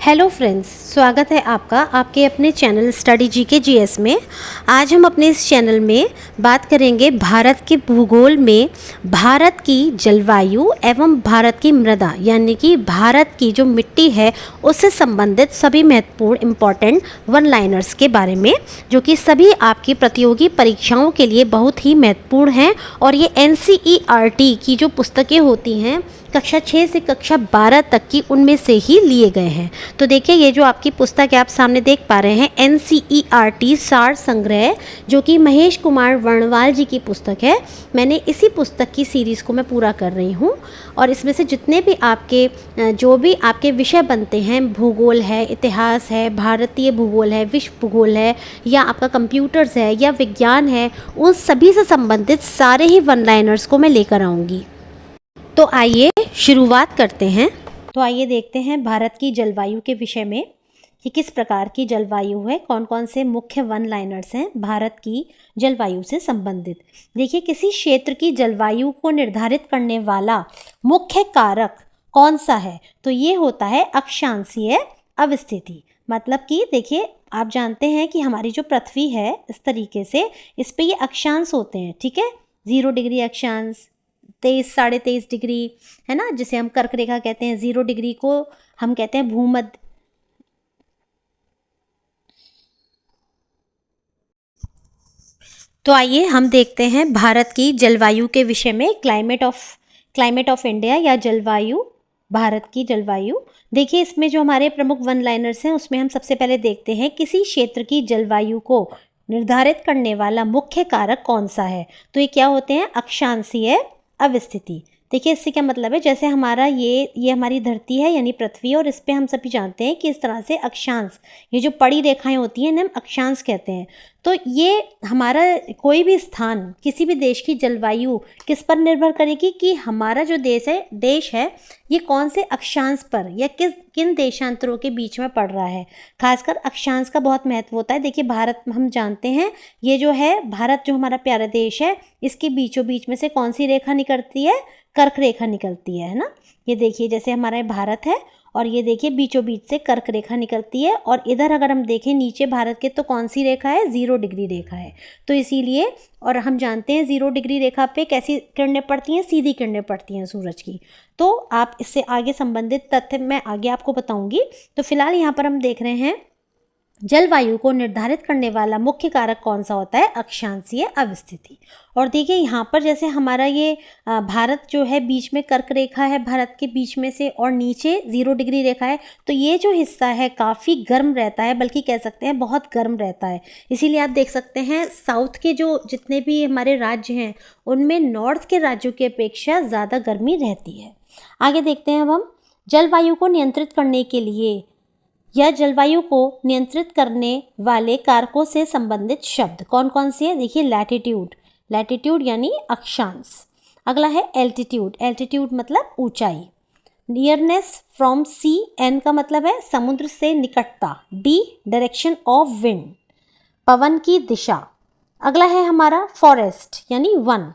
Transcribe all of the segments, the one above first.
Hello friends, स्वागत है आपका आपके अपने चैनल स्टडी जीके जीएस में। आज हम अपने इस चैनल में बात करेंगे भारत के भूगोल में भारत की जलवायु एवं भारत की मृदा यानी कि भारत की जो मिट्टी है उससे संबंधित सभी महत्वपूर्ण इम्पॉर्टेंट वन लाइनर्स के बारे में, जो कि सभी आपकी प्रतियोगी परीक्षाओं के लिए बहुत ही महत्वपूर्ण हैं। और ये NCERT की जो पुस्तकें होती हैं कक्षा 6 से कक्षा 12 तक की, उनमें से ही लिए गए हैं। तो देखिए, ये जो आपकी पुस्तक है आप सामने देख पा रहे हैं, NCERT सार संग्रह, जो कि महेश कुमार वर्णवाल जी की पुस्तक है। मैंने इसी पुस्तक की सीरीज़ को मैं पूरा कर रही हूँ और इसमें से जितने भी आपके जो भी आपके विषय बनते हैं, भूगोल है, इतिहास है, भारतीय भूगोल है, विश्व भूगोल है, या आपका कंप्यूटर्स है या विज्ञान है, उन सभी से संबंधित सारे ही वन लाइनर्स को मैं लेकर आऊँगी। तो आइए शुरुआत करते हैं। तो आइए देखते हैं भारत की जलवायु के विषय में कि किस प्रकार की जलवायु है, कौन कौन से मुख्य वन लाइनर्स हैं भारत की जलवायु से संबंधित। देखिए, किसी क्षेत्र की जलवायु को निर्धारित करने वाला मुख्य कारक कौन सा है, तो ये होता है अक्षांशीय अवस्थिति। मतलब कि देखिए, आप जानते हैं कि हमारी जो पृथ्वी है इस तरीके से, इस पे ये अक्षांश होते हैं, ठीक है। 0 डिग्री अक्षांश, 23, 23.5 डिग्री, है ना, जिसे हम कर्क रेखा कहते हैं। 0 डिग्री को हम कहते हैं भूमध्य। तो आइए हम देखते हैं भारत की जलवायु के विषय में, क्लाइमेट ऑफ इंडिया या जलवायु, भारत की जलवायु। देखिए, इसमें जो हमारे प्रमुख वन लाइनर्स हैं उसमें हम सबसे पहले देखते हैं किसी क्षेत्र की जलवायु को निर्धारित करने वाला मुख्य कारक कौन सा है। तो ये क्या होते हैं? अक्षांशीय अवस्थिति। देखिए, इससे क्या मतलब है, जैसे हमारा ये हमारी धरती है यानी पृथ्वी, और इस पे हम सभी जानते हैं कि इस तरह से अक्षांश, ये जो पड़ी रेखाएं होती हैं ना, हम अक्षांश कहते हैं। तो ये हमारा कोई भी स्थान, किसी भी देश की जलवायु किस पर निर्भर करेगी कि हमारा जो देश है ये कौन से अक्षांश पर या किन देशांतरों के बीच में पड़ रहा है। खासकर अक्षांश का बहुत महत्व होता है। देखिए, भारत हम जानते हैं, ये जो है भारत जो हमारा प्यारा देश है, इसके बीचों बीच में से कौन सी रेखा निकलती है? कर्क रेखा निकलती है ना। ये देखिए, जैसे हमारा भारत है और ये देखिए बीचों बीच से कर्क रेखा निकलती है, और इधर अगर हम देखें नीचे भारत के, तो कौन सी रेखा है? 0 डिग्री रेखा है। तो इसीलिए, और हम जानते हैं 0 डिग्री रेखा पे कैसी किरणें पड़ती हैं? सीधी किरणें पड़ती हैं सूरज की। तो आप इससे आगे संबंधित तथ्य मैं आगे आपको बताऊंगी। तो फिलहाल यहाँ पर हम देख रहे हैं जलवायु को निर्धारित करने वाला मुख्य कारक कौन सा होता है? अक्षांशीय अवस्थिति। और देखिए, यहाँ पर जैसे हमारा ये भारत जो है, बीच में कर्क रेखा है भारत के बीच में से, और नीचे 0 डिग्री रेखा है। तो ये जो हिस्सा है काफ़ी गर्म रहता है, बल्कि कह सकते हैं बहुत गर्म रहता है। इसीलिए आप देख सकते हैं साउथ के जो जितने भी हमारे राज्य हैं उनमें नॉर्थ के राज्यों की अपेक्षा ज़्यादा गर्मी रहती है। आगे देखते हैं अब हम जलवायु को नियंत्रित करने के लिए या जलवायु को नियंत्रित करने वाले कारकों से संबंधित शब्द कौन कौन से हैं। देखिए, लैटिट्यूड यानी अक्षांश। अगला है एल्टीट्यूड मतलब ऊंचाई। नियरनेस फ्रॉम सी, एन का मतलब है समुद्र से निकटता। डी, डायरेक्शन ऑफ विंड, पवन की दिशा। अगला है हमारा फॉरेस्ट यानी वन।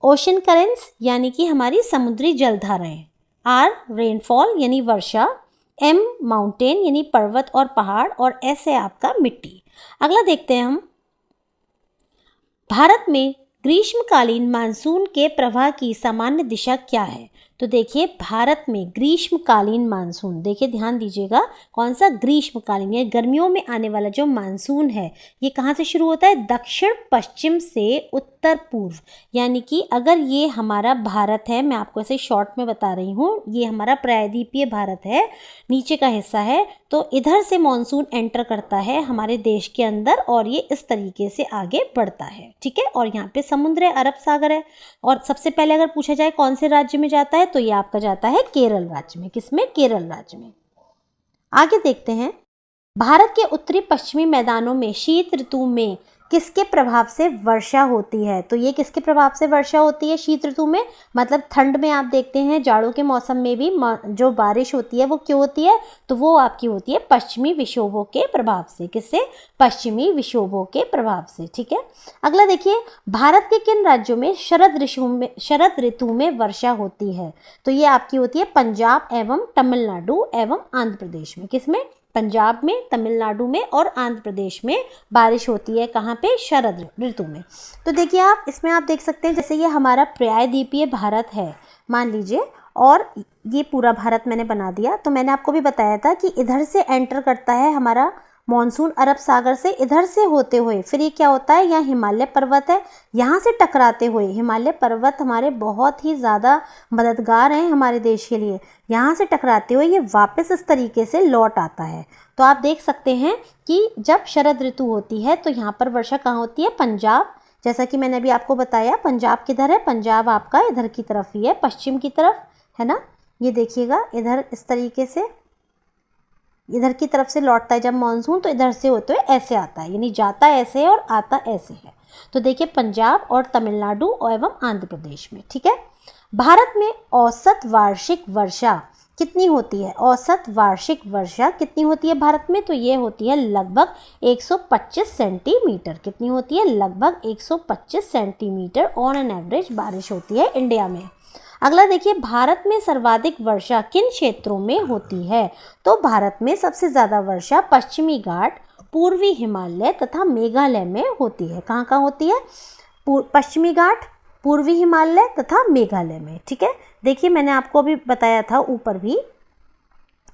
ओशन करेंट्स यानी कि हमारी समुद्री जलधाराएं। आर, रेनफॉल यानी वर्षा। एम, माउंटेन यानी पर्वत और पहाड़, और एस है आपका मिट्टी। अगला देखते हैं हम, भारत में ग्रीष्मकालीन मानसून के प्रवाह की सामान्य दिशा क्या है। तो देखिए, भारत में ग्रीष्मकालीन मानसून, देखिए ध्यान दीजिएगा, कौन सा? ग्रीष्मकालीन, ये गर्मियों में आने वाला जो मानसून है, ये कहाँ से शुरू होता है? दक्षिण पश्चिम से उत्तर पूर्व। यानी कि अगर ये हमारा भारत है, मैं आपको ऐसे शॉर्ट में बता रही हूँ, ये हमारा प्रायद्वीपीय भारत है, नीचे का हिस्सा है, तो इधर से मानसून एंटर करता है हमारे देश के अंदर, और ये इस तरीके से आगे बढ़ता है, ठीक है। और यहाँ पे समुद्र है, अरब सागर है। और सबसे पहले अगर पूछा जाए कौन से राज्य में जाता है, तो ये आपका जाता है केरल राज्य में। किसमें? केरल राज्य में। आगे देखते हैं, भारत के उत्तरी पश्चिमी मैदानों में शीत ऋतु में किसके प्रभाव से वर्षा होती है? तो ये किसके प्रभाव से वर्षा होती है शीत ऋतु में? मतलब ठंड में आप देखते हैं, जाड़ों के मौसम में भी जो बारिश होती है वो क्यों होती है? तो वो आपकी होती है पश्चिमी विक्षोभों के प्रभाव से। किससे? पश्चिमी विक्षोभों के प्रभाव से। ठीक है, अगला देखिए, भारत के किन राज्यों में शरद ऋतु में वर्षा होती है? तो ये आपकी होती है पंजाब एवं तमिलनाडु एवं आंध्र प्रदेश में। किसमें? पंजाब में, तमिलनाडु में और आंध्र प्रदेश में बारिश होती है। कहाँ पे? शरद ऋतु में। तो देखिए आप इसमें आप देख सकते हैं, जैसे ये हमारा प्रायद्वीपीय भारत है मान लीजिए, और ये पूरा भारत मैंने बना दिया। तो मैंने आपको भी बताया था कि इधर से एंटर करता है हमारा मॉनसून अरब सागर से, इधर से होते हुए फिर ये क्या होता है, यहाँ हिमालय पर्वत है, यहाँ से टकराते हुए, हिमालय पर्वत हमारे बहुत ही ज़्यादा मददगार हैं हमारे देश के लिए, यहाँ से टकराते हुए ये वापस इस तरीके से लौट आता है। तो आप देख सकते हैं कि जब शरद ऋतु होती है तो यहाँ पर वर्षा कहाँ होती है? पंजाब, जैसा कि मैंने अभी आपको बताया, पंजाब किधर है? पंजाब आपका इधर की तरफ ही है, पश्चिम की तरफ है ना। ये देखिएगा इधर इस तरीके से इधर की तरफ से लौटता है जब मानसून, तो इधर से होते हुए ऐसे आता है, यानी जाता ऐसे है और आता ऐसे है। तो देखिए पंजाब और तमिलनाडु एवं आंध्र प्रदेश में। ठीक है, भारत में औसत वार्षिक वर्षा कितनी होती है? औसत वार्षिक वर्षा कितनी होती है भारत में? तो ये होती है लगभग 125 सेंटीमीटर। कितनी होती है? लगभग 125 सेंटीमीटर ऑन एन एवरेज बारिश होती है इंडिया में। अगला देखिए, भारत में सर्वाधिक वर्षा किन क्षेत्रों में होती है? तो भारत में सबसे ज़्यादा वर्षा पश्चिमी घाट, पूर्वी हिमालय तथा मेघालय में होती है। कहाँ कहाँ होती है? पश्चिमी घाट, पूर्वी हिमालय तथा मेघालय में। ठीक है, देखिए मैंने आपको अभी बताया था ऊपर भी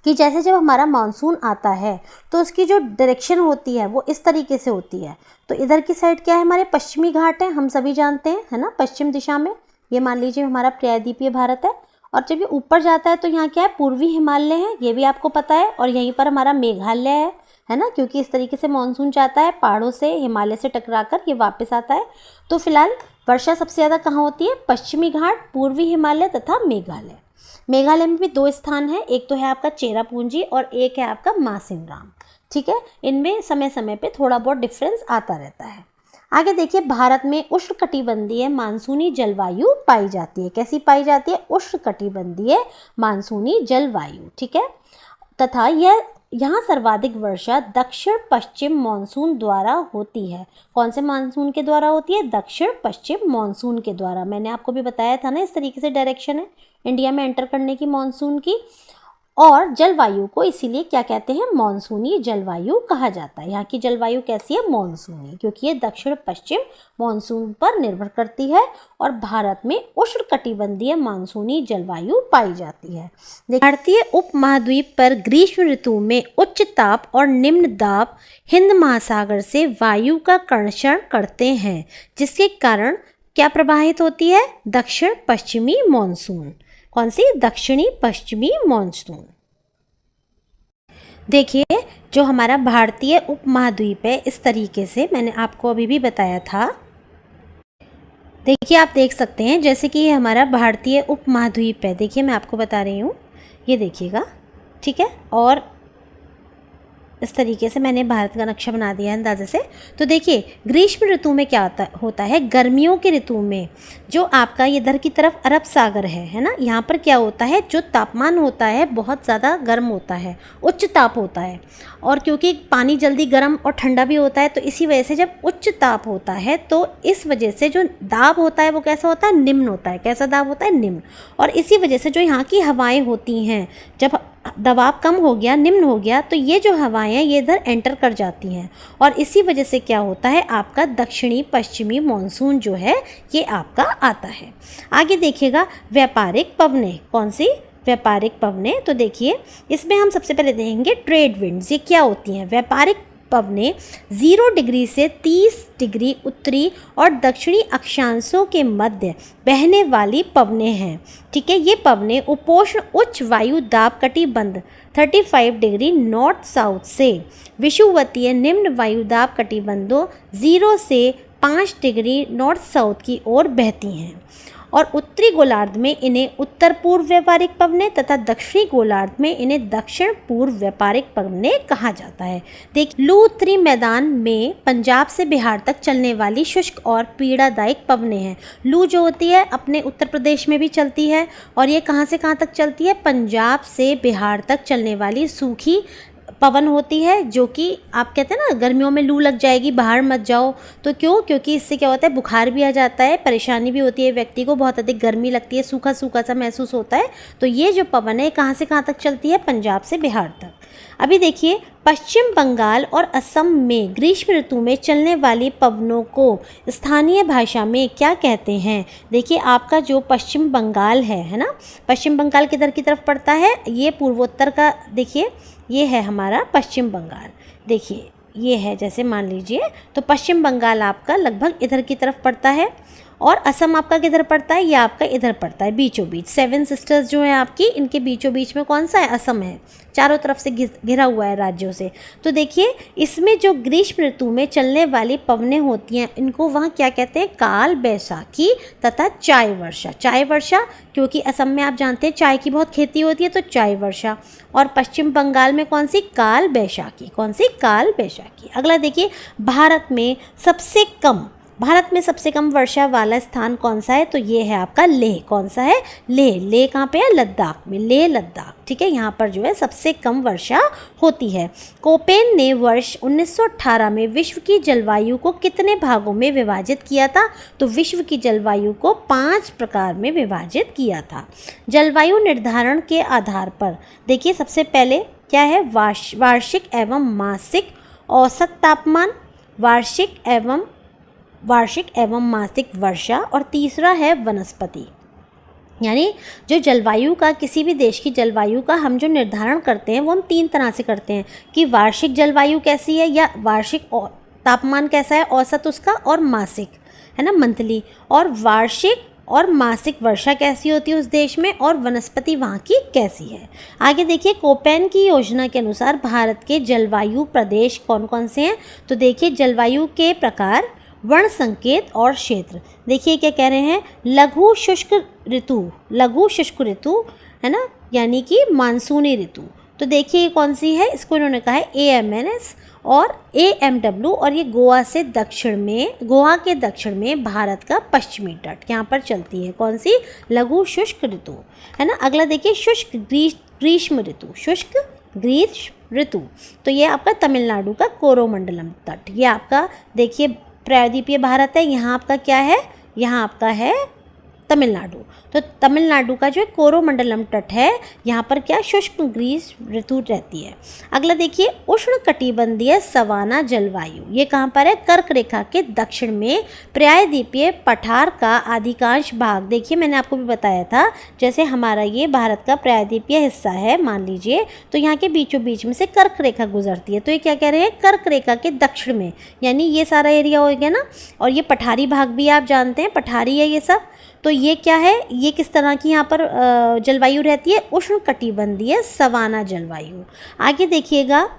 कि जैसे जब हमारा मानसून आता है तो उसकी जो डायरेक्शन होती है वो इस तरीके से होती है। तो इधर की साइड क्या है? हमारे पश्चिमी घाट है, हम सभी जानते हैं, है ना, पश्चिम दिशा में। ये मान लीजिए हमारा प्रायद्वीपीय भारत है, और जब ये ऊपर जाता है तो यहाँ क्या है? पूर्वी हिमालय है, ये भी आपको पता है, और यहीं पर हमारा मेघालय है ना, क्योंकि इस तरीके से मानसून जाता है पहाड़ों से, हिमालय से टकराकर ये वापस आता है। तो फिलहाल वर्षा सबसे ज़्यादा कहाँ होती है? पश्चिमी घाट, पूर्वी हिमालय तथा मेघालय। मेघालय में भी 2 स्थान है, एक तो है आपका चेरापूंजी और एक है आपका मासिनराम। ठीक है, इनमें समय समय पे थोड़ा बहुत डिफरेंस आता रहता है। आगे देखिए, भारत में उष्णकटिबंधीय मानसूनी जलवायु पाई जाती है। कैसी पाई जाती है? उष्णकटिबंधीय मानसूनी जलवायु। ठीक है, तथा यहाँ सर्वाधिक वर्षा दक्षिण पश्चिम मानसून द्वारा होती है। कौन से मानसून के द्वारा होती है? दक्षिण पश्चिम मानसून के द्वारा। मैंने आपको भी बताया था ना, इस तरीके से डायरेक्शन है इंडिया में एंटर करने की मानसून की। और जलवायु को इसीलिए क्या कहते हैं? मानसूनी जलवायु कहा जाता है। यहाँ की जलवायु कैसी है? मानसूनी, क्योंकि ये दक्षिण पश्चिम मानसून पर निर्भर करती है और भारत में उष्णकटिबंधीय मानसूनी जलवायु पाई जाती है। भारतीय उपमहाद्वीप पर ग्रीष्म ऋतु में उच्च ताप और निम्न दाब हिंद महासागर से वायु का कर्षण करते हैं, जिसके कारण क्या प्रभावित होती है? दक्षिण पश्चिमी मानसून। कौन सी? दक्षिणी पश्चिमी मानसून। देखिए, जो हमारा भारतीय उपमहाद्वीप है, इस तरीके से मैंने आपको अभी भी बताया था। देखिए आप देख सकते हैं, जैसे कि ये हमारा भारतीय उपमहाद्वीप है। देखिए मैं आपको बता रही हूँ, ये देखिएगा, ठीक है। और इस तरीके से मैंने भारत का नक्शा बना दिया है अंदाजे से। तो देखिए ग्रीष्म ऋतु में क्या होता है, गर्मियों के ऋतु में जो आपका इधर की तरफ अरब सागर है ना, यहाँ पर क्या होता है, जो तापमान होता है बहुत ज़्यादा गर्म होता है, उच्च ताप होता है। और क्योंकि पानी जल्दी गर्म और ठंडा भी होता है, तो इसी वजह से जब उच्च ताप होता है तो इस वजह से जो दाब होता है वो कैसा होता है, निम्न होता है। कैसा दाब होता है, निम्न। और इसी वजह से जो यहाँ की हवाएं होती हैं, जब दबाव कम हो गया, निम्न हो गया, तो ये जो हवाएं हैं ये इधर एंटर कर जाती हैं और इसी वजह से क्या होता है, आपका दक्षिणी पश्चिमी मानसून जो है ये आपका आता है। आगे देखिएगा व्यापारिक पवनें, कौन सी, व्यापारिक पवनें। तो देखिए इसमें हम सबसे पहले देखेंगे ट्रेड विंड्स, ये क्या होती हैं। व्यापारिक पवनें 0 डिग्री से 30 डिग्री उत्तरी और दक्षिणी अक्षांशों के मध्य बहने वाली पवनें हैं, ठीक है। ये पवनें उपोष्ण उच्च वायु दाब कटिबंध 35 डिग्री नॉर्थ साउथ से विषुवतीय निम्न वायु दाब कटिबंधों 0 से 5 डिग्री नॉर्थ साउथ की ओर बहती हैं। और उत्तरी गोलार्ध में इन्हें उत्तर पूर्व व्यापारिक पवने तथा दक्षिणी गोलार्ध में इन्हें दक्षिण पूर्व व्यापारिक पवने कहा जाता है। देखिए, लू उत्तरी मैदान में पंजाब से बिहार तक चलने वाली शुष्क और पीड़ादायक पवने हैं। लू जो होती है अपने उत्तर प्रदेश में भी चलती है और ये कहाँ से कहाँ तक चलती है, पंजाब से बिहार तक चलने वाली सूखी पवन होती है, जो कि आप कहते हैं ना गर्मियों में लू लग जाएगी बाहर मत जाओ, तो क्यों, क्योंकि इससे क्या होता है बुखार भी आ जाता है, परेशानी भी होती है व्यक्ति को, बहुत अधिक गर्मी लगती है, सूखा सूखा सा महसूस होता है। तो ये जो पवन है कहाँ से कहाँ तक चलती है, पंजाब से बिहार तक। अभी देखिए, पश्चिम बंगाल और असम में ग्रीष्म ऋतु में चलने वाली पवनों को स्थानीय भाषा में क्या कहते हैं। देखिए, आपका जो पश्चिम बंगाल है ना, पश्चिम बंगाल किधर की तरफ पड़ता है, ये पूर्वोत्तर का, देखिए ये है हमारा पश्चिम बंगाल। देखिए ये है, जैसे मान लीजिए तो पश्चिम बंगाल आपका लगभग इधर की तरफ पड़ता है और असम आपका किधर पड़ता है, ये आपका इधर पड़ता है बीचों बीच। 7 सिस्टर्स जो हैं आपकी, इनके बीचों बीच में कौन सा है, असम है, चारों तरफ से घिरा हुआ है राज्यों से। तो देखिए, इसमें जो ग्रीष्म ऋतु में चलने वाली पवनें होती हैं, इनको वहाँ क्या कहते हैं, काल बैसाखी तथा चाय वर्षा। चाय वर्षा क्योंकि असम में आप जानते हैं चाय की बहुत खेती होती है, तो चाय वर्षा। और पश्चिम बंगाल में कौन सी, काल बैसाखी। कौन सी, काल बैसाखी। अगला देखिए, भारत में सबसे कम वर्षा वाला स्थान कौन सा है, तो ये है आपका लेह। कौन सा है, लेह। लेह कहाँ पे है, लद्दाख में, लेह लद्दाख, ठीक है। यहाँ पर जो है सबसे कम वर्षा होती है। कोपेन ने वर्ष 1918 में विश्व की जलवायु को कितने भागों में विभाजित किया था, तो विश्व की जलवायु को 5 प्रकार में विभाजित किया था। जलवायु निर्धारण के आधार पर देखिए, सबसे पहले क्या है, वार्षिक एवं मासिक औसत तापमान, वार्षिक एवं मासिक वर्षा, और तीसरा है वनस्पति। यानी जो जलवायु का, किसी भी देश की जलवायु का हम जो निर्धारण करते हैं वो हम 3 तरह से करते हैं कि वार्षिक जलवायु कैसी है, या वार्षिक तापमान कैसा है औसत उसका, और मासिक है ना मंथली, और वार्षिक और मासिक वर्षा कैसी होती है उस देश में, और वनस्पति वहाँ की कैसी है। आगे देखिए, कोपेन की योजना के अनुसार भारत के जलवायु प्रदेश कौन कौन से हैं, तो देखिए जलवायु के प्रकार, वर्ण संकेत और क्षेत्र। देखिए क्या कह रहे हैं, लघु शुष्क ऋतु है ना, यानी कि मानसूनी ऋतु। तो देखिए ये कौन सी है, इसको इन्होंने कहा है AMNS और AMW, और ये गोवा के दक्षिण में भारत का पश्चिमी तट यहाँ पर चलती है। कौन सी, लघु शुष्क ऋतु, है ना। अगला देखिए, शुष्क ग्रीष्म ऋतु, तो ये आपका तमिलनाडु का कोरोमंडलम तट, ये आपका देखिए प्रायद्वीपीय भारत है। यहाँ आपका क्या है, यहाँ आपका है तमिलनाडु। तो तमिलनाडु का जो कोरोमंडलम तट है, यहाँ पर क्या, शुष्क ग्रीष्म ऋतु रहती है। अगला देखिए, उष्ण कटिबंधीय सवाना जलवायु, ये कहाँ पर है, कर्क रेखा के दक्षिण में प्रायद्वीपीय पठार का अधिकांश भाग। देखिए मैंने आपको भी बताया था, जैसे हमारा ये भारत का प्रायद्वीपीय हिस्सा है मान लीजिए, तो यहाँ के बीचों बीच में से कर्क रेखा गुजरती है। तो ये क्या कह रहे हैं, कर्क रेखा के दक्षिण में, यानी ये सारा एरिया हो गया ना। और ये पठारी भाग भी आप जानते हैं, पठारी है ये सब। तो ये क्या है, ये किस तरह की यहाँ पर जलवायु रहती है, उष्ण कटिबंधीय सवाना जलवायु। आगे देखिएगा,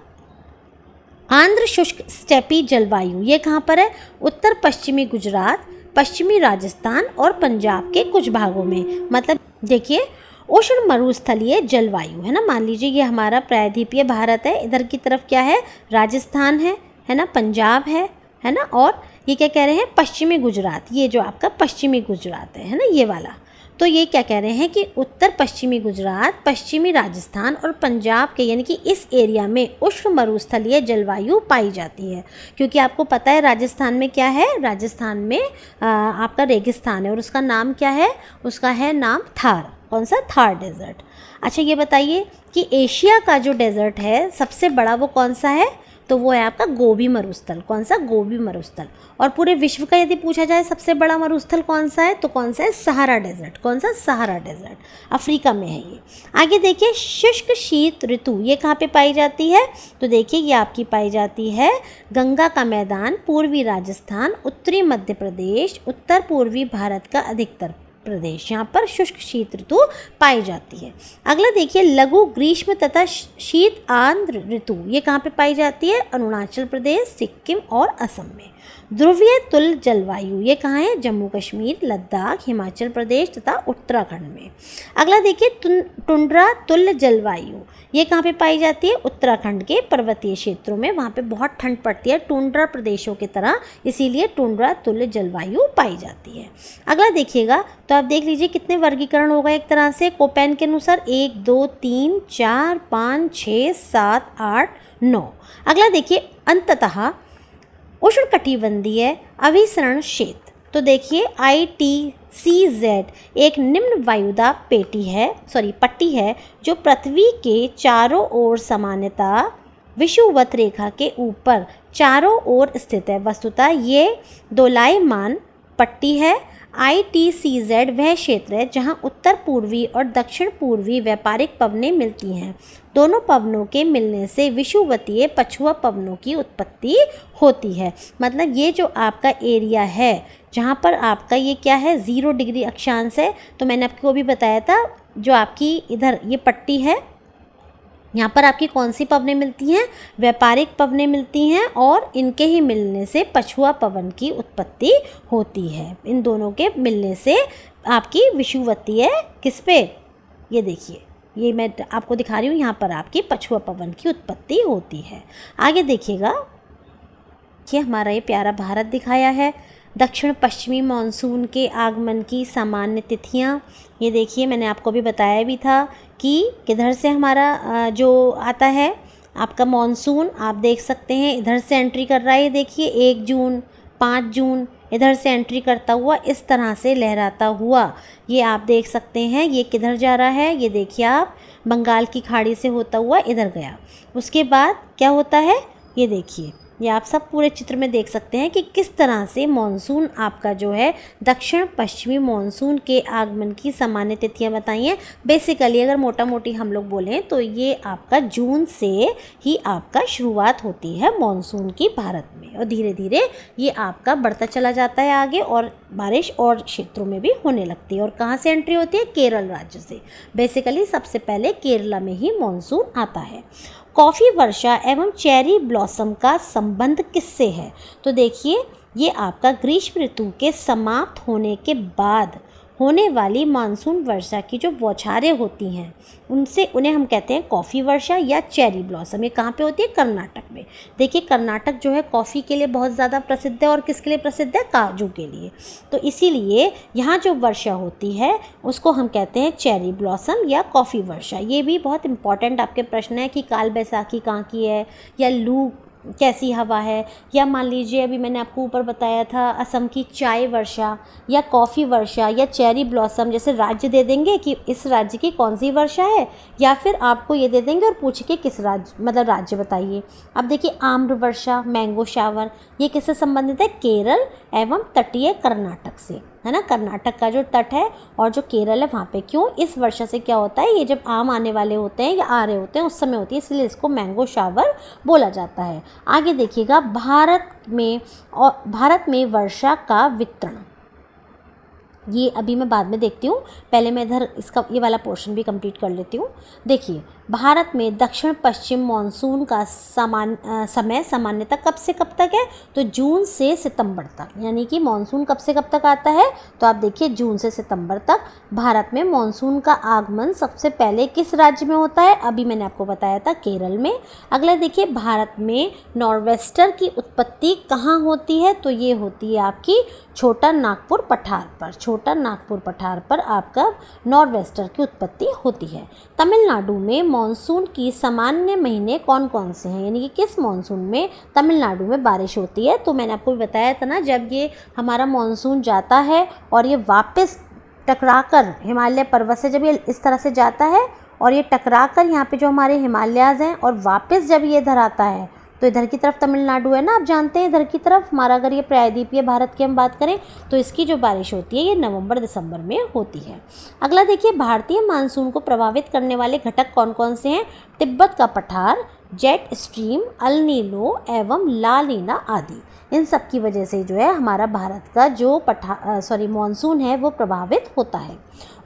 आंध्र शुष्क स्टेपी जलवायु, ये कहाँ पर है, उत्तर पश्चिमी गुजरात, पश्चिमी राजस्थान और पंजाब के कुछ भागों में। मतलब देखिए, उष्ण मरुस्थलीय जलवायु है ना, मान लीजिए ये हमारा प्रायद्वीपीय भारत है, इधर की तरफ क्या है, राजस्थान है ना, पंजाब है ना, और ये क्या कह रहे हैं, पश्चिमी गुजरात, ये जो आपका पश्चिमी गुजरात है ना, ये वाला। तो ये क्या कह रहे हैं कि उत्तर पश्चिमी गुजरात, पश्चिमी राजस्थान और पंजाब के, यानी कि इस एरिया में उष्ण मरुस्थलीय जलवायु पाई जाती है। क्योंकि आपको पता है राजस्थान में क्या है, राजस्थान में आपका रेगिस्तान है, और उसका नाम क्या है, उसका है नाम थार। कौन सा, थार डेजर्ट। अच्छा ये बताइए कि एशिया का जो डेजर्ट है सबसे बड़ा वो कौन सा है, तो वो है आपका गोबी मरुस्थल। कौन सा, गोबी मरुस्थल। और पूरे विश्व का यदि पूछा जाए सबसे बड़ा मरुस्थल कौन सा है, तो कौन सा है, सहारा डेजर्ट। कौन सा, सहारा डेजर्ट, अफ्रीका में है ये। आगे देखिए, शुष्क शीत ऋतु, ये कहाँ पे पाई जाती है, तो देखिए ये आपकी पाई जाती है गंगा का मैदान, पूर्वी राजस्थान, उत्तरी मध्य प्रदेश, उत्तर पूर्वी भारत का अधिकतर प्रदेश, यहाँ पर शुष्क शीत ऋतु पाई जाती है। अगला देखिए, लघु ग्रीष्म तथा शीत आर्द्र ऋतु, ये कहाँ पे पाई जाती है, अरुणाचल प्रदेश, सिक्किम और असम में। ध्रुवीय तुल्य जलवायु ये कहाँ है? जम्मू कश्मीर, लद्दाख, हिमाचल प्रदेश तथा उत्तराखंड में। अगला देखिए टुंड्रा तुल्य जलवायु ये कहाँ पे पाई जाती है? उत्तराखंड के पर्वतीय क्षेत्रों में, वहाँ पे बहुत ठंड पड़ती है टुंड्रा प्रदेशों की तरह, इसीलिए टुंड्रा तुल्य जलवायु पाई जाती है। अगला देखिएगा तो आप देख लीजिए कितने वर्गीकरण होगा एक तरह से कोपेन के अनुसार, 1 2 3 4 5 6 7 8 9। अगला देखिए अंततः उष्णकटिबंधीय अभिसरण क्षेत्र, तो देखिए ITCZ एक निम्न वायुदाब पट्टी है जो पृथ्वी के चारों ओर सामान्यतः विषुवत रेखा के ऊपर चारों ओर स्थित है। वस्तुतः ये दोलायमान पट्टी है। ITCZ वह क्षेत्र है जहां उत्तर पूर्वी और दक्षिण पूर्वी व्यापारिक पवनें मिलती हैं। दोनों पवनों के मिलने से विषुवतीय पछुआ पवनों की उत्पत्ति होती है। मतलब ये जो आपका एरिया है जहाँ पर आपका ये क्या है 0 डिग्री अक्षांश है, तो मैंने आपको भी बताया था जो आपकी इधर ये पट्टी है यहाँ पर आपकी कौन सी पवनें मिलती हैं? व्यापारिक पवनें मिलती हैं और इनके ही मिलने से पछुआ पवन की उत्पत्ति होती है। इन दोनों के मिलने से आपकी विषुवतीय किस पे? ये देखिए ये मैं आपको दिखा रही हूँ, यहाँ पर आपकी पछुआ पवन की उत्पत्ति होती है। आगे देखिएगा कि हमारा ये प्यारा भारत दिखाया है। दक्षिण पश्चिमी मानसून के आगमन की सामान्य तिथियाँ, ये देखिए मैंने आपको भी बताया भी था कि किधर से हमारा जो आता है आपका मानसून, आप देख सकते हैं इधर से एंट्री कर रहा है। ये देखिए 1 जून 5 जून इधर से एंट्री करता हुआ इस तरह से लहराता हुआ ये आप देख सकते हैं। ये किधर जा रहा है? ये देखिए आप बंगाल की खाड़ी से होता हुआ इधर गया। उसके बाद क्या होता है? ये देखिए ये आप सब पूरे चित्र में देख सकते हैं कि किस तरह से मानसून आपका जो है दक्षिण पश्चिमी मानसून के आगमन की सामान्य तिथियां बताई हैं। बेसिकली अगर मोटा मोटी हम लोग बोलें तो ये आपका जून से ही आपका शुरुआत होती है मानसून की भारत में, और धीरे धीरे ये आपका बढ़ता चला जाता है आगे और बारिश और क्षेत्रों में भी होने लगती है। और कहाँ से एंट्री होती है? केरल राज्य से। बेसिकली सबसे पहले केरला में ही मानसून आता है। कॉफ़ी वर्षा एवं चेरी ब्लॉसम का संबंध किससे है? तो देखिए ये आपका ग्रीष्म ऋतु के समाप्त होने के बाद होने वाली मानसून वर्षा की जो बौछारें होती हैं उन्हें हम कहते हैं कॉफ़ी वर्षा या चेरी ब्लॉसम। ये कहाँ पे होती है? कर्नाटक में। देखिए कर्नाटक जो है कॉफ़ी के लिए बहुत ज़्यादा प्रसिद्ध है और किसके लिए प्रसिद्ध है? काजू के लिए। तो इसीलिए यहाँ जो वर्षा होती है उसको हम कहते हैं चेरी ब्लॉसम या कॉफ़ी वर्षा। ये भी बहुत इंपॉर्टेंट आपके प्रश्न है कि काल बैसाखी कहाँ की है, या लू कैसी हवा है, या मान लीजिए अभी मैंने आपको ऊपर बताया था असम की चाय वर्षा या कॉफ़ी वर्षा या चेरी ब्लॉसम। जैसे राज्य दे देंगे कि इस राज्य की कौन सी वर्षा है, या फिर आपको ये दे देंगे और पूछ के किस राज्य मतलब राज्य बताइए। अब देखिए आम्र वर्षा, मैंगो शावर, ये किससे संबंधित है? केरल एवं तटीय कर्नाटक से, है ना। कर्नाटक का जो तट है और जो केरल है वहाँ पे। क्यों? इस वर्षा से क्या होता है, ये जब आम आने वाले होते हैं या आ रहे होते हैं उस समय होती है, इसलिए इसको मैंगो शावर बोला जाता है। आगे देखिएगा भारत में वर्षा का वितरण, ये अभी मैं बाद में देखती हूँ, पहले मैं इधर इसका ये वाला पोर्शन भी कंप्लीट कर लेती हूँ। देखिए भारत में दक्षिण पश्चिम मानसून का समय सामान्यतः कब से कब तक है? तो जून से सितंबर तक। यानी कि मानसून कब से कब तक आता है? तो आप देखिए जून से सितंबर तक भारत में मानसून का आगमन सबसे पहले किस राज्य में होता है? अभी मैंने आपको बताया था केरल में। अगला देखिए भारत में नॉर्वेस्टर की उत्पत्ति कहाँ होती है? तो ये होती है आपकी छोटा नागपुर पठार पर। छोटा नागपुर पठार पर आपका नॉर्वेस्टर की उत्पत्ति होती है। तमिलनाडु में मानसून की सामान्य महीने कौन कौन से हैं? यानी कि किस मानसून में तमिलनाडु में बारिश होती है? तो मैंने आपको बताया था ना, जब ये हमारा मानसून जाता है और ये वापस टकराकर हिमालय पर्वत से जब ये इस तरह से जाता है और ये टकराकर यहाँ पे जो हमारे हिमालयाज़ हैं और वापस जब ये इधर आता है तो इधर की तरफ तमिलनाडु है ना, आप जानते हैं इधर की तरफ हमारा, अगर ये प्रायद्वीपीय भारत की हम बात करें तो इसकी जो बारिश होती है ये नवंबर दिसंबर में होती है। अगला देखिए भारतीय मानसून को प्रभावित करने वाले घटक कौन कौन से हैं? तिब्बत का पठार, जेट स्ट्रीम, अल नीनो एवं ला नीना आदि। इन सब की वजह से जो है हमारा भारत का जो मानसून है वो प्रभावित होता है।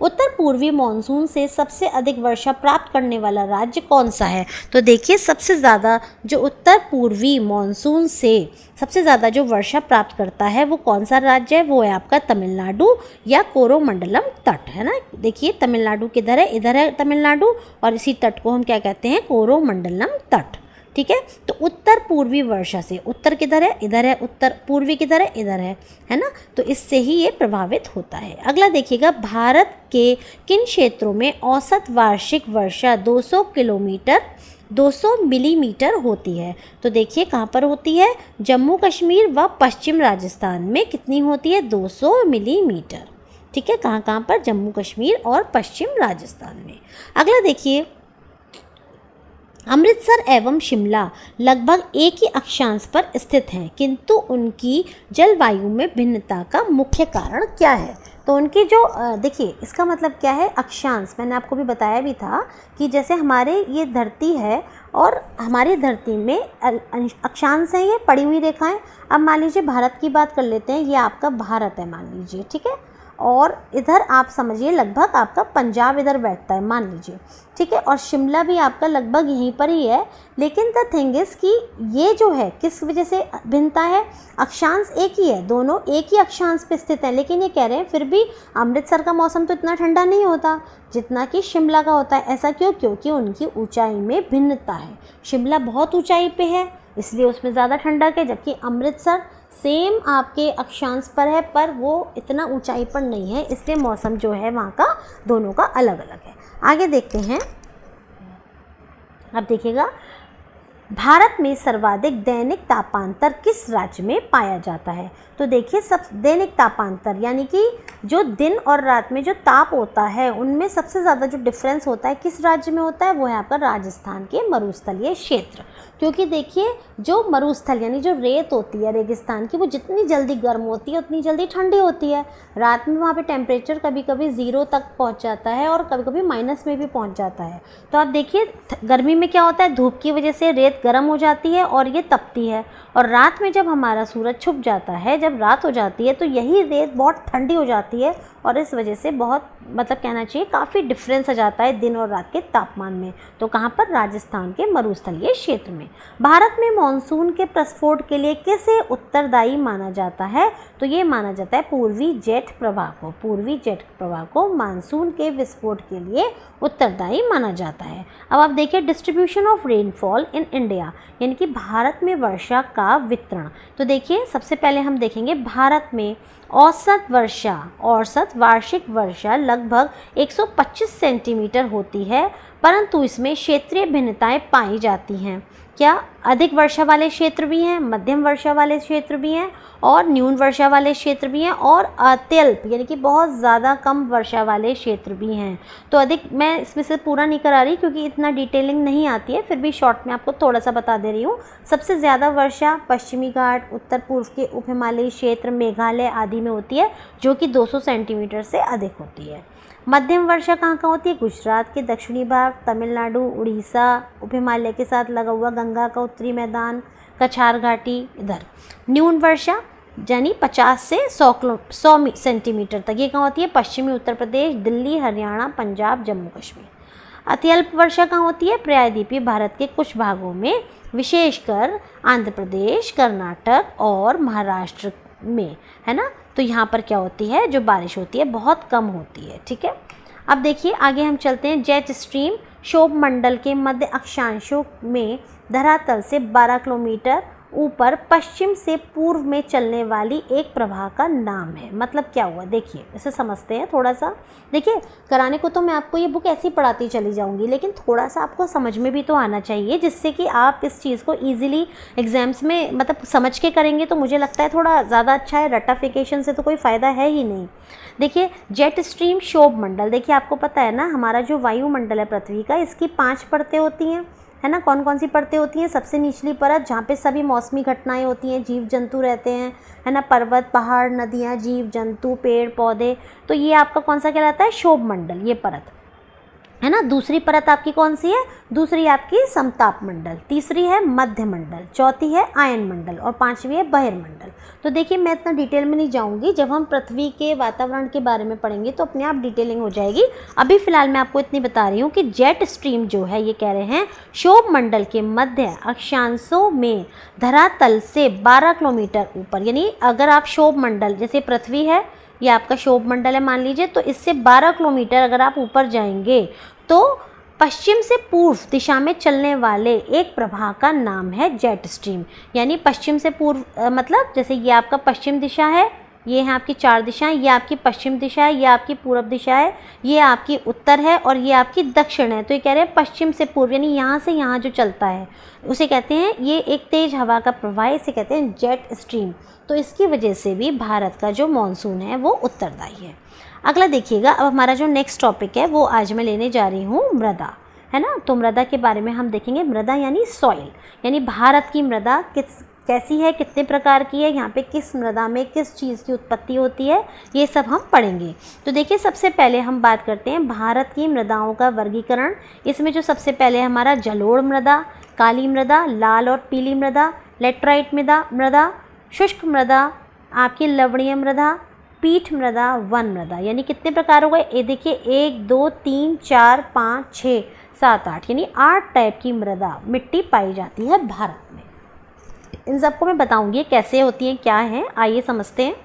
उत्तर पूर्वी मानसून से सबसे अधिक वर्षा प्राप्त करने वाला राज्य कौन सा है? तो देखिए सबसे ज़्यादा जो उत्तर पूर्वी मानसून से सबसे ज़्यादा जो वर्षा प्राप्त करता है वो कौन सा राज्य है? वो है आपका तमिलनाडु या कोरोमंडलम तट, है ना। देखिए तमिलनाडु किधर है? इधर है तमिलनाडु, और इसी तट को हम क्या कहते हैं? कोरोमंडलम तट। ठीक है, तो उत्तर पूर्वी वर्षा से, उत्तर किधर है? इधर है। उत्तर पूर्वी किधर है? इधर है ना। तो इससे ही ये प्रभावित होता है। अगला देखिएगा, भारत के किन क्षेत्रों में औसत वार्षिक वर्षा 200 मिलीमीटर होती है? तो देखिए कहाँ पर होती है? जम्मू कश्मीर व पश्चिम राजस्थान में कितनी होती है? 200 मिलीमीटर। ठीक है, कहाँ कहाँ पर? जम्मू कश्मीर और पश्चिम राजस्थान में। अगला देखिए, अमृतसर एवं शिमला लगभग एक ही अक्षांश पर स्थित हैं, किंतु उनकी जलवायु में भिन्नता का मुख्य कारण क्या है? तो उनकी जो देखिए इसका मतलब क्या है? अक्षांश, मैंने आपको भी बताया भी था कि जैसे हमारे ये धरती है और हमारी धरती में अक्षांश है, ये पड़ी हुई रेखाएं। अब मान लीजिए भारत की बात कर लेते हैं, ये आपका भारत है मान लीजिए, ठीक है, और इधर आप समझिए लगभग आपका पंजाब इधर बैठता है मान लीजिए, ठीक है, और शिमला भी आपका लगभग यहीं पर ही है। लेकिन द थिंग इज़ कि ये जो है किस वजह से भिन्नता है? अक्षांश एक ही है, दोनों एक ही अक्षांश पे स्थित हैं, लेकिन ये कह रहे हैं फिर भी अमृतसर का मौसम तो इतना ठंडा नहीं होता जितना कि शिमला का होता है। ऐसा क्यों? क्योंकि उनकी ऊंचाई में भिन्नता है। शिमला बहुत ऊंचाई पे है इसलिए उसमें ज़्यादा ठंडक है, जबकि अमृतसर सेम आपके अक्षांश पर है पर वो इतना ऊंचाई पर नहीं है, इसलिए मौसम जो है वहाँ का दोनों का अलग अलग है। आगे देखते हैं, अब देखिएगा, भारत में सर्वाधिक दैनिक तापांतर किस राज्य में पाया जाता है? तो देखिए सब दैनिक तापांतर यानी कि जो दिन और रात में जो ताप होता है उनमें सबसे ज़्यादा जो डिफरेंस होता है किस राज्य में होता है? वो है आपका राजस्थान के मरुस्थलीय क्षेत्र। क्योंकि देखिए जो मरुस्थल यानी जो रेत होती है रेगिस्तान की, वो जितनी जल्दी गर्म होती है उतनी जल्दी ठंडी होती है। रात में वहाँ पे टेम्परेचर कभी कभी 0 तक पहुँच जाता है और कभी कभी माइनस में भी पहुँच जाता है। तो आप देखिए गर्मी में क्या होता है? धूप की वजह से रेत गर्म हो जाती है और ये तपती है, और रात में जब हमारा सूरज छुप जाता है, जब रात हो जाती है तो यही रेत बहुत ठंडी हो जाती है, और इस वजह से बहुत मतलब कहना चाहिए काफ़ी डिफरेंस आ जाता है दिन और रात के तापमान में। तो कहाँ पर? राजस्थान के मरुस्थलीय क्षेत्र में। भारत में मानसून के प्रस्फोट के लिए किसे उत्तरदायी माना जाता है? तो ये माना जाता है पूर्वी जेट प्रवाह को। पूर्वी जेट प्रवाह को मानसून के विस्फोट के लिए उत्तरदायी माना जाता है। अब आप देखिए distribution of rainfall in India, यानी कि भारत में वर्षा का वितरण। तो देखिए सबसे पहले हम देखेंगे भारत में औसत वार्षिक वर्षा लगभग 125 सेंटीमीटर होती है, परंतु इसमें क्षेत्रीय भिन्नताएं पाई जाती हैं। क्या? अधिक वर्षा वाले क्षेत्र भी हैं, मध्यम वर्षा वाले क्षेत्र भी हैं, और न्यून वर्षा वाले क्षेत्र भी हैं, और अत्यल्प यानी कि बहुत ज़्यादा कम वर्षा वाले क्षेत्र भी हैं। तो अधिक मैं इसमें से पूरा नहीं करा रही क्योंकि इतना डिटेलिंग नहीं आती है, फिर भी शॉर्ट में आपको थोड़ा सा बता दे रही हूँ। सबसे ज़्यादा वर्षा पश्चिमी घाट, उत्तर पूर्व के उप हिमालयी क्षेत्र, मेघालय आदि में होती है जो कि 200 सेंटीमीटर से अधिक होती है। मध्यम वर्षा कहाँ कहाँ होती है? गुजरात के दक्षिणी भाग, तमिलनाडु, उड़ीसा, उप हिमालय के साथ लगा हुआ गंगा का उत्तरी मैदान, कछार घाटी इधर। न्यून वर्षा यानी 50 से 100 सेंटीमीटर तक, ये कहाँ होती है? पश्चिमी उत्तर प्रदेश, दिल्ली, हरियाणा, पंजाब, जम्मू कश्मीर। अत्यल्प वर्षा कहाँ होती है? प्रायद्वीपीय भारत के कुछ भागों में, विशेषकर आंध्र प्रदेश, कर्नाटक और महाराष्ट्र में, है ना। तो यहाँ पर क्या होती है? जो बारिश होती है बहुत कम होती है, ठीक है। अब देखिए आगे हम चलते हैं। जेट स्ट्रीम क्षोभ मंडल के मध्य अक्षांशों में धरातल से 12 किलोमीटर ऊपर पश्चिम से पूर्व में चलने वाली एक प्रवाह का नाम है। मतलब क्या हुआ? देखिए इसे समझते हैं थोड़ा सा। देखिए कराने को तो मैं आपको ये बुक ऐसे ही पढ़ाती चली जाऊंगी, लेकिन थोड़ा सा आपको समझ में भी तो आना चाहिए, जिससे कि आप इस चीज़ को ईजिली एग्जाम्स में मतलब समझ के करेंगे तो मुझे लगता है थोड़ा ज़्यादा अच्छा है। रटाफिकेशन से तो कोई फ़ायदा है ही नहीं। देखिए जेट स्ट्रीम क्षोभ मंडल, देखिए आपको पता है ना हमारा जो वायुमंडल है पृथ्वी का, इसकी 5 परतें होती हैं, है ना। कौन कौन सी परतें होती हैं? सबसे निचली परत जहाँ पे सभी मौसमी घटनाएं होती हैं, जीव जंतु रहते हैं, है ना, पर्वत, पहाड़, नदियाँ, जीव जंतु, पेड़ पौधे। तो ये आपका कौन सा कहलाता है? क्षोभ मंडल, ये परत। है ना। दूसरी परत आपकी कौन सी है, दूसरी आपकी समताप मंडल, तीसरी है मध्य मंडल, चौथी है आयन मंडल और पांचवी है बहिर्मंडल। तो देखिए मैं इतना डिटेल में नहीं जाऊंगी, जब हम पृथ्वी के वातावरण के बारे में पढ़ेंगे तो अपने आप डिटेलिंग हो जाएगी। अभी फिलहाल मैं आपको इतनी बता रही हूँ कि जेट स्ट्रीम जो है ये कह रहे हैं क्षोभ मंडल के मध्य अक्षांशों में धरातल से 12 किलोमीटर ऊपर, यानी अगर आप क्षोभ मंडल, जैसे पृथ्वी है ये आपका क्षोभ मंडल है मान लीजिए, तो इससे 12 किलोमीटर अगर आप ऊपर जाएंगे तो पश्चिम से पूर्व दिशा में चलने वाले एक प्रवाह का नाम है जेट स्ट्रीम। यानी पश्चिम से पूर्व मतलब जैसे ये आपका पश्चिम दिशा है, ये हैं आपकी 4 दिशाएं, ये आपकी पश्चिम दिशा है, ये आपकी पूर्व दिशा है, ये आपकी उत्तर है और ये आपकी दक्षिण है। तो ये कह रहे हैं पश्चिम से पूर्व, यानी यहाँ से यहाँ जो चलता है उसे कहते हैं, ये एक तेज हवा का प्रवाह, इसे कहते हैं जेट स्ट्रीम। तो इसकी वजह से भी भारत का जो मानसून है वो उत्तरदायी है। अगला देखिएगा, अब हमारा जो नेक्स्ट टॉपिक है वो आज मैं लेने जा रही हूँ मृदा, है ना। तो मृदा के बारे में हम देखेंगे। मृदा यानी सॉइल, यानी भारत की मृदा कैसी है, कितने प्रकार की है, यहाँ पे किस मृदा में किस चीज़ की उत्पत्ति होती है, ये सब हम पढ़ेंगे। तो देखिए सबसे पहले हम बात करते हैं भारत की मृदाओं का वर्गीकरण। इसमें जो सबसे पहले हमारा जलोढ़ मृदा, काली मृदा, लाल और पीली मृदा, लेटराइट मृदा, शुष्क मृदा, आपकी लवणीय मृदा, पीठ मृदा, वन मृदा, यानी कितने प्रकार हो गए, ये देखिए 1 2 3 4 5 6 7 8, यानी 8 टाइप की मृदा मिट्टी पाई जाती है भारत में। इन सबको मैं बताऊंगी कैसे होती है, क्या है, आइए समझते हैं।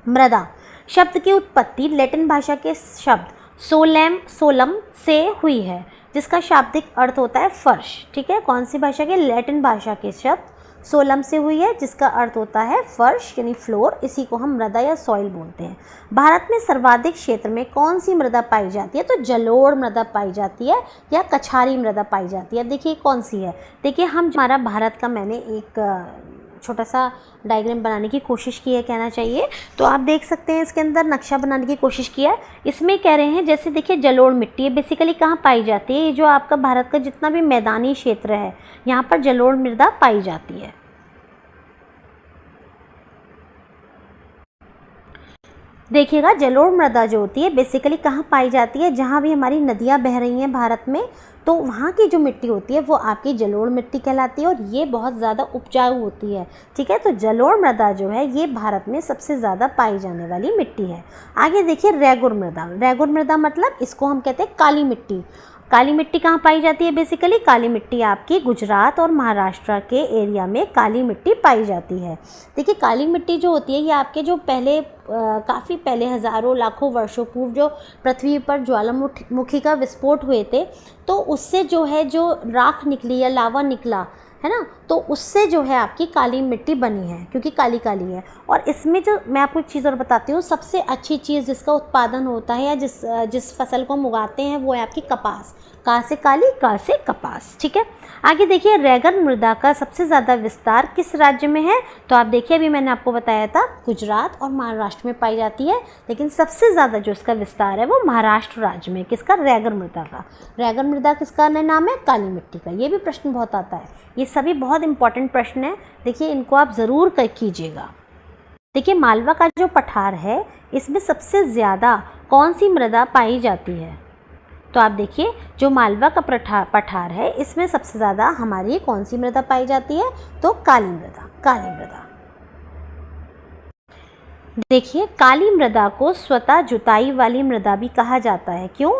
मृदा शब्द की उत्पत्ति लैटिन भाषा के शब्द सोलम से हुई है, जिसका शाब्दिक अर्थ होता है फर्श। ठीक है, कौन सी भाषा के, लैटिन भाषा के शब्द सोलम से हुई है, जिसका अर्थ होता है फर्श यानी फ्लोर। इसी को हम मृदा या सॉइल बोलते हैं। भारत में सर्वाधिक क्षेत्र में कौन सी मृदा पाई जाती है, तो जलोढ़ मृदा पाई जाती है या कछारी मृदा पाई जाती है। देखिए कौन सी है, देखिए हमारा भारत का मैंने एक छोटा सा डायग्राम बनाने की कोशिश की है कहना चाहिए। तो आप देख सकते हैं इसके अंदर नक्शा बनाने की कोशिश किया है। इसमें कह रहे हैं जैसे देखिए जलोढ़ मिट्टी है, बेसिकली कहाँ पाई जाती है, ये जो आपका भारत का जितना भी मैदानी क्षेत्र है यहाँ पर जलोढ़ मृदा पाई जाती है। देखिएगा जलोढ़ मृदा जो होती है बेसिकली कहाँ पाई जाती है, जहाँ भी हमारी नदियाँ बह रही हैं भारत में, तो वहाँ की जो मिट्टी होती है वो आपकी जलोढ़ मिट्टी कहलाती है और ये बहुत ज़्यादा उपजाऊ होती है। ठीक है, तो जलोढ़ मृदा जो है ये भारत में सबसे ज़्यादा पाई जाने वाली मिट्टी है। आगे देखिए रेगुर मृदा। रेगुर मृदा मतलब इसको हम कहते हैं काली मिट्टी। काली मिट्टी कहाँ पाई जाती है, बेसिकली काली मिट्टी आपकी गुजरात और महाराष्ट्र के एरिया में काली मिट्टी पाई जाती है। देखिए काली मिट्टी जो होती है ये आपके जो पहले काफ़ी पहले हज़ारों लाखों वर्षों पूर्व जो पृथ्वी पर ज्वालामुखी का विस्फोट हुए थे, तो उससे जो है जो राख निकली या लावा निकला है ना, तो उससे जो है आपकी काली मिट्टी बनी है, क्योंकि काली काली है। और इसमें जो मैं आपको एक चीज़ और बताती हूँ, सबसे अच्छी चीज़ जिसका उत्पादन होता है या जिस फसल को हम उगाते हैं वो है आपकी कपास। का से काली, का से कपास। ठीक है, आगे देखिए रेगन मृदा का सबसे ज़्यादा विस्तार किस राज्य में है, तो आप देखिए अभी मैंने आपको बताया था गुजरात और महाराष्ट्र में पाई जाती है, लेकिन सबसे ज़्यादा जो इसका विस्तार है वो महाराष्ट्र राज्य में, किसका, रेगन मृदा का। रेगन मृदा किसका नाम है, काली मिट्टी का। ये भी प्रश्न बहुत आता है, ये सभी बहुत इंपॉर्टेंट प्रश्न है, देखिए इनको आप ज़रूर कीजिएगा। देखिए मालवा का जो पठार है इसमें सबसे ज़्यादा कौन सी मृदा पाई जाती है, तो आप देखिए जो मालवा का पठार है इसमें सबसे ज़्यादा हमारी कौन सी मृदा पाई जाती है, तो काली मृदा। काली मृदा देखिए काली मृदा को स्वतः जुताई वाली मृदा भी कहा जाता है। क्यों,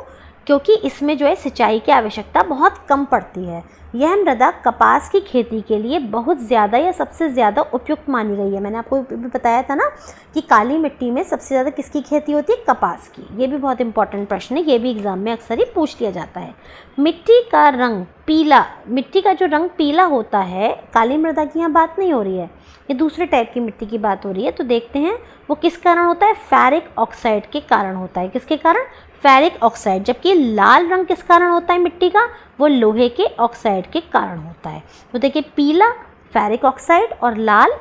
क्योंकि इसमें जो है सिंचाई की आवश्यकता बहुत कम पड़ती है। यह मृदा कपास की खेती के लिए बहुत ज़्यादा या सबसे ज़्यादा उपयुक्त मानी गई है। मैंने आपको भी बताया था ना कि काली मिट्टी में सबसे ज़्यादा किसकी खेती होती है, कपास की। ये भी बहुत इंपॉर्टेंट प्रश्न है, ये भी एग्जाम में अक्सर ही पूछ लिया जाता है। मिट्टी का रंग पीला, मिट्टी का जो रंग पीला होता है, काली मृदा की यहाँ बात नहीं हो रही है, ये दूसरे टाइप की मिट्टी की बात हो रही है। तो देखते हैं वो किस कारण होता है, फेरिक ऑक्साइड के कारण होता है। किसके कारण, फेरिक ऑक्साइड। जबकि लाल रंग किस कारण होता है मिट्टी का, वो लोहे के ऑक्साइड के कारण होता है। तो देखिए पीला फेरिक ऑक्साइड और लाल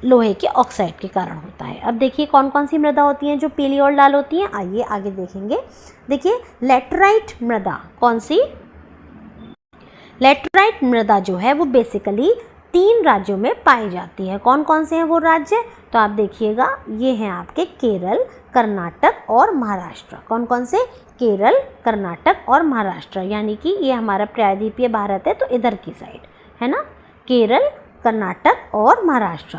लोहे के ऑक्साइड के कारण होता है। अब देखिए कौन कौन सी मृदा होती हैं जो पीली और लाल होती हैं, आइए आगे देखेंगे। देखिए लेटराइट मृदा, कौन सी, लेटराइट मृदा जो है वो बेसिकली 3 राज्यों में पाई जाती है। कौन कौन से हैं वो राज्य, तो आप देखिएगा ये हैं आपके केरल, कर्नाटक और महाराष्ट्र। कौन कौन से, केरल, कर्नाटक और महाराष्ट्र, यानी कि ये हमारा प्रायद्वीपीय भारत है तो इधर की साइड है ना, केरल, कर्नाटक और महाराष्ट्र।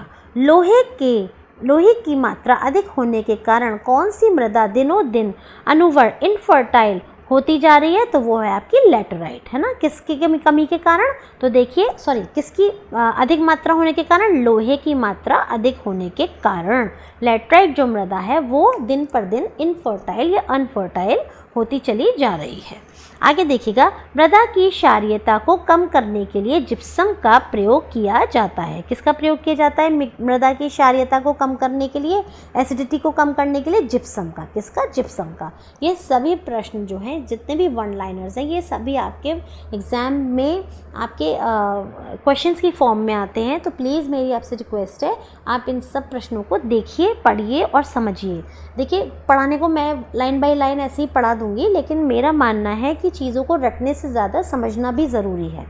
लोहे की मात्रा अधिक होने के कारण कौन सी मृदा दिनों दिन इनफर्टाइल होती जा रही है, तो वो है आपकी लैटेराइट, है ना। किसकी कमी के कारण, तो देखिए किसकी अधिक मात्रा होने के कारण, लोहे की मात्रा अधिक होने के कारण लैटेराइट जो मृदा है वो दिन पर दिन इनफर्टाइल या अनफर्टाइल होती चली जा रही है। आगे देखिएगा, मृदा की क्षारीयता को कम करने के लिए जिप्सम का प्रयोग किया जाता है। किसका प्रयोग किया जाता है मृदा की क्षारीयता को कम करने के लिए, एसिडिटी को कम करने के लिए? जिप्सम का। किसका? जिप्सम का। ये सभी प्रश्न जो हैं, जितने भी वन लाइनर्स हैं, ये सभी आपके एग्ज़ाम में आपके क्वेश्चंस की फॉर्म में आते हैं। तो प्लीज़ मेरी आपसे रिक्वेस्ट है, आप इन सब प्रश्नों को देखिए, पढ़िए और समझिए। देखिए, पढ़ाने को मैं लाइन बाय लाइन ऐसे ही पढ़ा दूंगी, लेकिन मेरा मानना है कि चीज़ों को रटने से ज़्यादा समझना भी ज़रूरी है।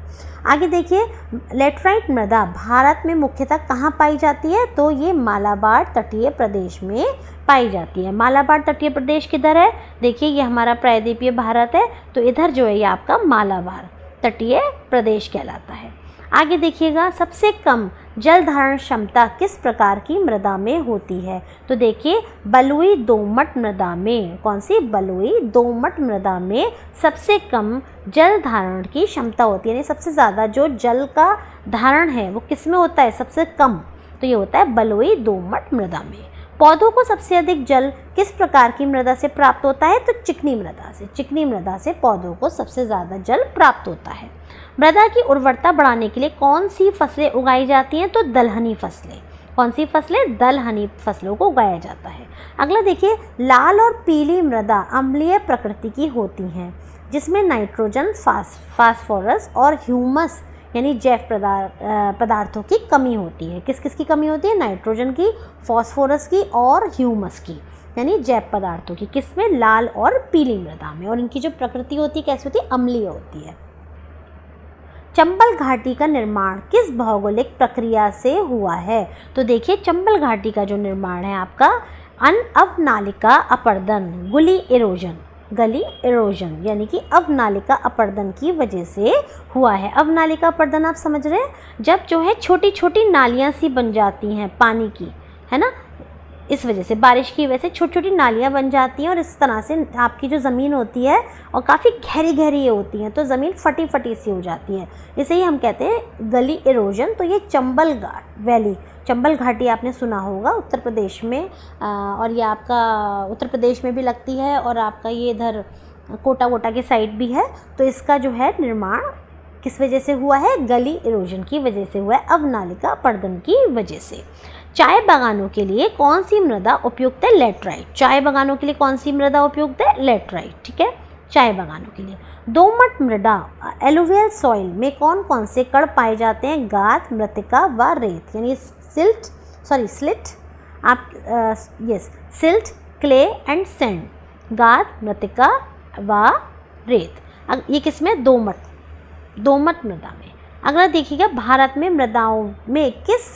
आगे देखिए, लैटेराइट मृदा भारत में मुख्यतः कहाँ पाई जाती है, तो ये मालाबार तटीय प्रदेश में पाई जाती है। मालाबार तटीय प्रदेश किधर है? देखिए, ये हमारा प्रायद्वीपीय भारत है, तो इधर जो है ये आपका मालाबार तटीय प्रदेश कहलाता है। आगे देखिएगा, सबसे कम जल धारण क्षमता किस प्रकार की मृदा में होती है, तो देखिए बलुई दोमट मृदा में। कौन सी? बलुई दोमट मृदा में सबसे कम जल धारण की क्षमता होती है, यानी सबसे ज़्यादा जो जल का धारण है वो किस में होता है? सबसे कम, तो ये होता है बलुई दोमट मृदा में। पौधों को सबसे अधिक जल किस प्रकार की मृदा से प्राप्त होता है, तो चिकनी मृदा से। चिकनी मृदा से पौधों को सबसे ज़्यादा जल प्राप्त होता है। मृदा की उर्वरता बढ़ाने के लिए कौन सी फसलें उगाई जाती हैं, तो दलहनी फसलें। कौन सी फसलें? दलहनी फसलों को उगाया जाता है। अगला देखिए, लाल और पीली मृदा अम्लीय प्रकृति की होती हैं, जिसमें नाइट्रोजन, फास्फोरस और ह्यूमस यानी जैव पदार्थों की कमी होती है। किस किस की कमी होती है? नाइट्रोजन की, फास्फोरस की और ह्यूमस की, यानी जैव पदार्थों की। किसमें? लाल और पीली मृदा में। और इनकी जो प्रकृति होती है कैसी होती है? अम्लीय होती है। चंबल घाटी का निर्माण किस भौगोलिक प्रक्रिया से हुआ है, तो देखिए चंबल घाटी का जो निर्माण है आपका अवनालिका अपर्दन, गली इरोजन यानी कि अवनालिका अपर्दन की वजह से हुआ है। अवनालिका अपर्दन आप समझ रहे हैं, जब जो है छोटी छोटी नालियाँ सी बन जाती हैं पानी की, है ना, इस वजह से, बारिश की वजह से छोटी छोटी नालियाँ बन जाती हैं और इस तरह से आपकी जो ज़मीन होती है और काफ़ी गहरी गहरी होती हैं, तो ज़मीन फटी फटी सी हो जाती है, इसे ही हम कहते हैं गली इरोजन। तो ये चंबल वैली, चंबल घाटी आपने सुना होगा उत्तर प्रदेश में, और ये आपका उत्तर प्रदेश में भी लगती है और आपका ये इधर कोटा वोटा के साइड भी है। तो इसका जो है निर्माण किस वजह से हुआ है? गली इरोजन की वजह से हुआ है, अवनालिका अपर्दन की वजह से। चाय बागानों के लिए कौन सी मृदा उपयुक्त है? लैटेराइट। चाय बागानों के लिए कौन सी मृदा उपयुक्त है? लैटेराइट। ठीक है, चाय बागानों के लिए। दोमट मृदा एलुवियल सॉइल में कौन कौन से कण पाए जाते हैं? गाद, मृत्तिका व रेत, यानी सिल्ट, क्ले एंड सैंड। गाद, मृत्तिका व रेत, ये किसमें? दोमट मृदा में। अगला देखिएगा, भारत में मृदाओं में किस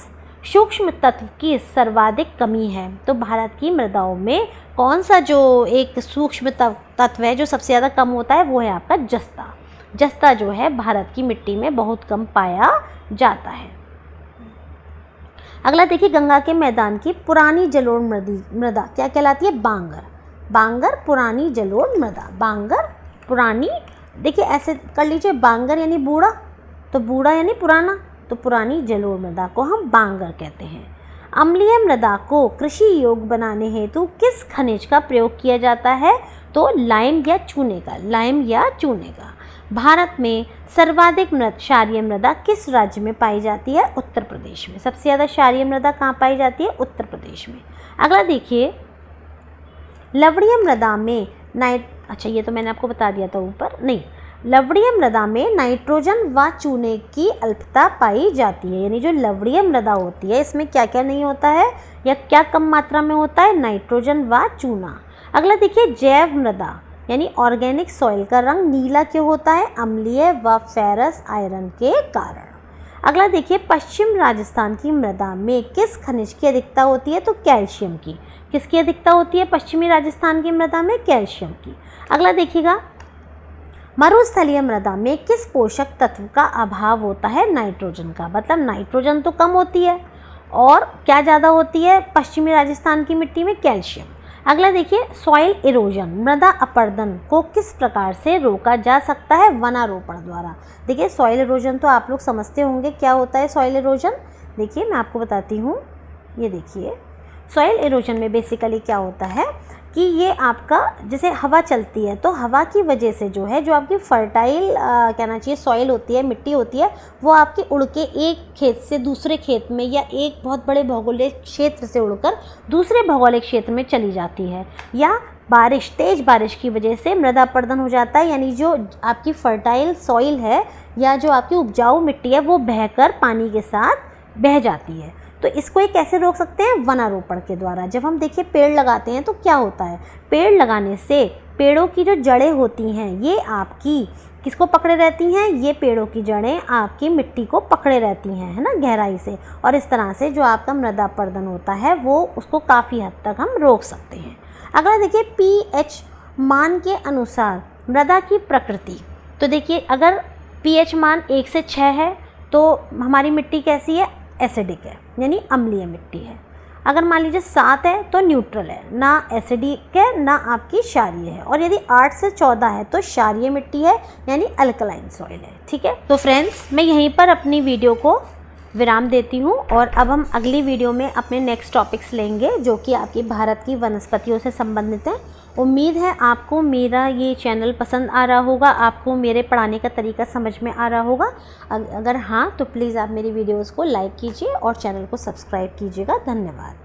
सूक्ष्म तत्व की सर्वाधिक कमी है, तो भारत की मृदाओं में कौन सा जो एक सूक्ष्म तत्व है जो सबसे ज़्यादा कम होता है, वो है आपका जस्ता। जस्ता जो है भारत की मिट्टी में बहुत कम पाया जाता है। अगला देखिए, गंगा के मैदान की पुरानी जलोढ़ मृदा क्या कहलाती है? बांगर पुरानी जलोढ़ मृदा। बांगर पुरानी, देखिए ऐसे कर लीजिए, बांगर यानी बूढ़ा, तो बूढ़ा यानी पुराना, तो पुरानी जलोढ़ मृदा को हम बांगर कहते हैं। अम्लीय मृदा को कृषि योग्य बनाने हेतु किस खनिज का प्रयोग किया जाता है, तो लाइम या चूने का। भारत में सर्वाधिक क्षारीय मृदा किस राज्य में पाई जाती है? उत्तर प्रदेश में। सबसे ज़्यादा क्षारीय मृदा कहाँ पाई जाती है? उत्तर प्रदेश में। अगला देखिए, लवणीय मृदा में अच्छा ये तो मैंने आपको बता दिया था ऊपर, नहीं, लवणीय मृदा में नाइट्रोजन व चूने की अल्पता पाई जाती है, यानी जो लवणीय मृदा होती है इसमें क्या क्या नहीं होता है या क्या कम मात्रा में होता है? नाइट्रोजन व चूना। अगला देखिए, जैव मृदा यानी ऑर्गेनिक सॉइल का रंग नीला क्यों होता है? अम्लीय व फेरस आयरन के कारण। अगला देखिए, पश्चिम राजस्थान की मृदा में किस खनिज की अधिकता होती है? तो कैल्शियम की। किसकी अधिकता होती है पश्चिमी राजस्थान की मृदा में? कैल्शियम की। अगला देखिएगा, मरुस्थलीय मृदा में किस पोषक तत्व का अभाव होता है? नाइट्रोजन का। मतलब नाइट्रोजन तो कम होती है और क्या ज़्यादा होती है पश्चिमी राजस्थान की मिट्टी में? कैल्शियम। अगला देखिए, सॉइल इरोजन, मृदा अपरदन को किस प्रकार से रोका जा सकता है? वनारोपण द्वारा। देखिए, सॉइल इरोजन तो आप लोग समझते होंगे क्या होता है सॉइल इरोजन। देखिए, मैं आपको बताती हूँ। ये देखिए, सॉइल इरोजन में बेसिकली क्या होता है कि ये आपका जैसे हवा चलती है तो हवा की वजह से जो है, जो आपकी फर्टाइल कहना चाहिए सॉइल होती है, मिट्टी होती है, वो आपके उड़ के एक खेत से दूसरे खेत में या एक बहुत बड़े भौगोलिक क्षेत्र से उड़कर दूसरे भौगोलिक क्षेत्र में चली जाती है, या बारिश, तेज़ बारिश की वजह से मृदा अपरदन हो जाता है, यानी जो आपकी फर्टाइल सॉइल है या जो आपकी उपजाऊ मिट्टी है वो बहकर पानी के साथ बह जाती है। तो इसको ये कैसे रोक सकते हैं? वनारोपण के द्वारा। जब हम देखिए पेड़ लगाते हैं तो क्या होता है, पेड़ लगाने से पेड़ों की जो जड़ें होती हैं ये आपकी किसको पकड़े रहती हैं? ये पेड़ों की जड़ें आपकी मिट्टी को पकड़े रहती हैं, है ना, गहराई से, और इस तरह से जो आपका मृदा अपरदन होता है वो उसको काफ़ी हद तक हम रोक सकते हैं। अगला देखिए, pH मान के अनुसार मृदा की प्रकृति। तो देखिए, अगर pH मान 1 से 6 है तो हमारी मिट्टी कैसी है? एसिडिक है, यानी अम्लीय मिट्टी है। अगर मान लीजिए 7 है तो न्यूट्रल है, ना एसिडिक है ना आपकी क्षारीय है, और यदि 8 से 14 है तो क्षारीय मिट्टी है, यानी अल्कलाइन सॉइल है। ठीक है, तो फ्रेंड्स मैं यहीं पर अपनी वीडियो को विराम देती हूँ और अब हम अगली वीडियो में अपने नेक्स्ट टॉपिक्स लेंगे जो कि आपकी भारत की वनस्पतियों से संबंधित हैं। उम्मीद है आपको मेरा ये चैनल पसंद आ रहा होगा, आपको मेरे पढ़ाने का तरीका समझ में आ रहा होगा। अगर हाँ तो प्लीज़ आप मेरी वीडियोज़ को लाइक कीजिए और चैनल को सब्सक्राइब कीजिएगा। धन्यवाद।